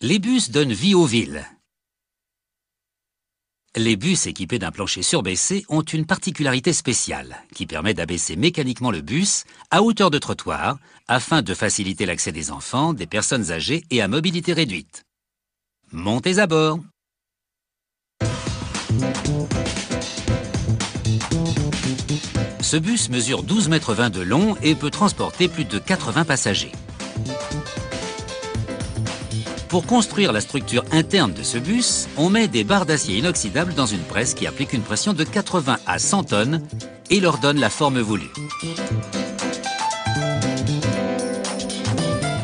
Les bus donnent vie aux villes. Les bus équipés d'un plancher surbaissé ont une particularité spéciale qui permet d'abaisser mécaniquement le bus à hauteur de trottoir afin de faciliter l'accès des enfants, des personnes âgées et à mobilité réduite. Montez à bord. Ce bus mesure 12,20 m de long et peut transporter plus de 80 passagers. Pour construire la structure interne de ce bus, on met des barres d'acier inoxydable dans une presse qui applique une pression de 80 à 100 tonnes et leur donne la forme voulue.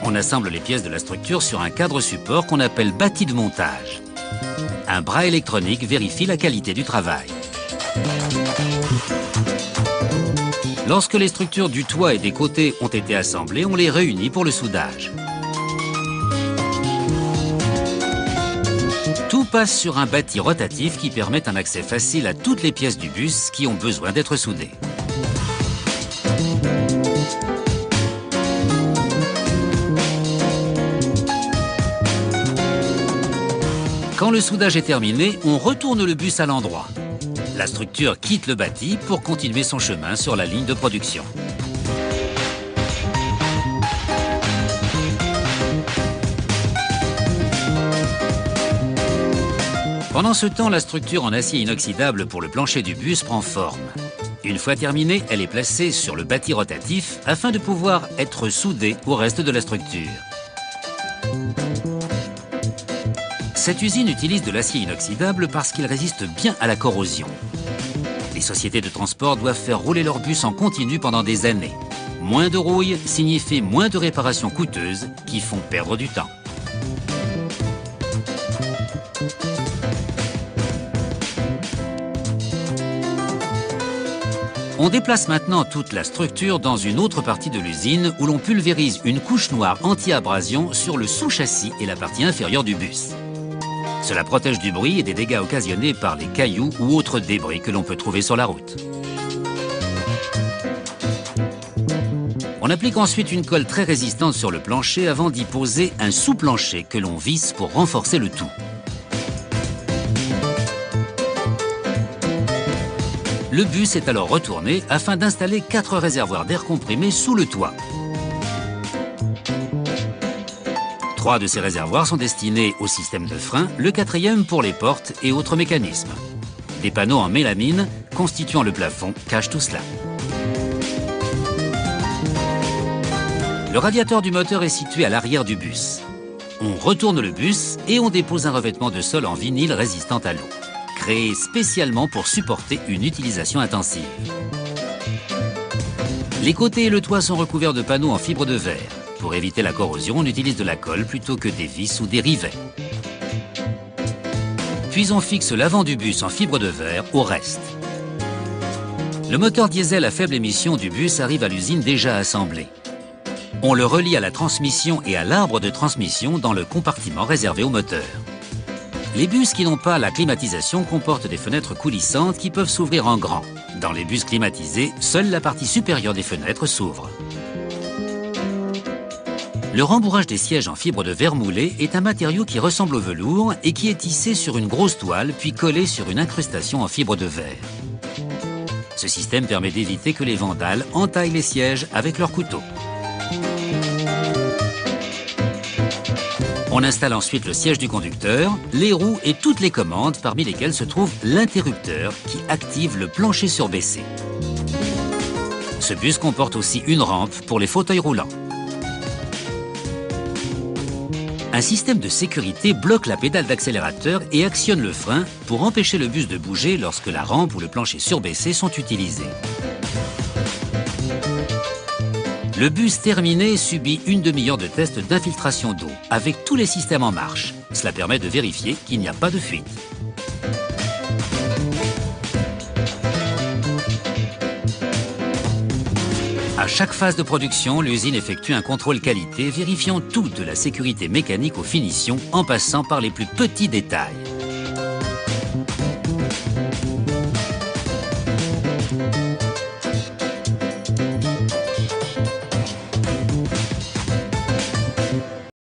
On assemble les pièces de la structure sur un cadre support qu'on appelle bâti de montage. Un bras électronique vérifie la qualité du travail. Lorsque les structures du toit et des côtés ont été assemblées, on les réunit pour le soudage. Tout passe sur un bâti rotatif qui permet un accès facile à toutes les pièces du bus qui ont besoin d'être soudées. Quand le soudage est terminé, on retourne le bus à l'endroit. La structure quitte le bâti pour continuer son chemin sur la ligne de production. Pendant ce temps, la structure en acier inoxydable pour le plancher du bus prend forme. Une fois terminée, elle est placée sur le bâti rotatif afin de pouvoir être soudée au reste de la structure. Cette usine utilise de l'acier inoxydable parce qu'il résiste bien à la corrosion. Les sociétés de transport doivent faire rouler leurs bus en continu pendant des années. Moins de rouille signifie moins de réparations coûteuses qui font perdre du temps. On déplace maintenant toute la structure dans une autre partie de l'usine où l'on pulvérise une couche noire anti-abrasion sur le sous-châssis et la partie inférieure du bus. Cela protège du bruit et des dégâts occasionnés par les cailloux ou autres débris que l'on peut trouver sur la route. On applique ensuite une colle très résistante sur le plancher avant d'y poser un sous-plancher que l'on visse pour renforcer le tout. Le bus est alors retourné afin d'installer 4 réservoirs d'air comprimé sous le toit. 3 de ces réservoirs sont destinés au système de frein, le 4e pour les portes et autres mécanismes. Des panneaux en mélamine constituant le plafond cachent tout cela. Le radiateur du moteur est situé à l'arrière du bus. On retourne le bus et on dépose un revêtement de sol en vinyle résistant à l'eau, créé spécialement pour supporter une utilisation intensive. Les côtés et le toit sont recouverts de panneaux en fibre de verre. Pour éviter la corrosion, on utilise de la colle plutôt que des vis ou des rivets. Puis on fixe l'avant du bus en fibre de verre au reste. Le moteur diesel à faible émission du bus arrive à l'usine déjà assemblé. On le relie à la transmission et à l'arbre de transmission dans le compartiment réservé au moteur. Les bus qui n'ont pas la climatisation comportent des fenêtres coulissantes qui peuvent s'ouvrir en grand. Dans les bus climatisés, seule la partie supérieure des fenêtres s'ouvre. Le rembourrage des sièges en fibre de verre moulé est un matériau qui ressemble au velours et qui est tissé sur une grosse toile puis collé sur une incrustation en fibre de verre. Ce système permet d'éviter que les vandales entaillent les sièges avec leurs couteaux. On installe ensuite le siège du conducteur, les roues et toutes les commandes, parmi lesquelles se trouve l'interrupteur qui active le plancher surbaissé. Ce bus comporte aussi une rampe pour les fauteuils roulants. Un système de sécurité bloque la pédale d'accélérateur et actionne le frein pour empêcher le bus de bouger lorsque la rampe ou le plancher surbaissé sont utilisés. Le bus terminé subit une demi-heure de test d'infiltration d'eau avec tous les systèmes en marche. Cela permet de vérifier qu'il n'y a pas de fuite. À chaque phase de production, l'usine effectue un contrôle qualité, vérifiant tout de la sécurité mécanique aux finitions en passant par les plus petits détails.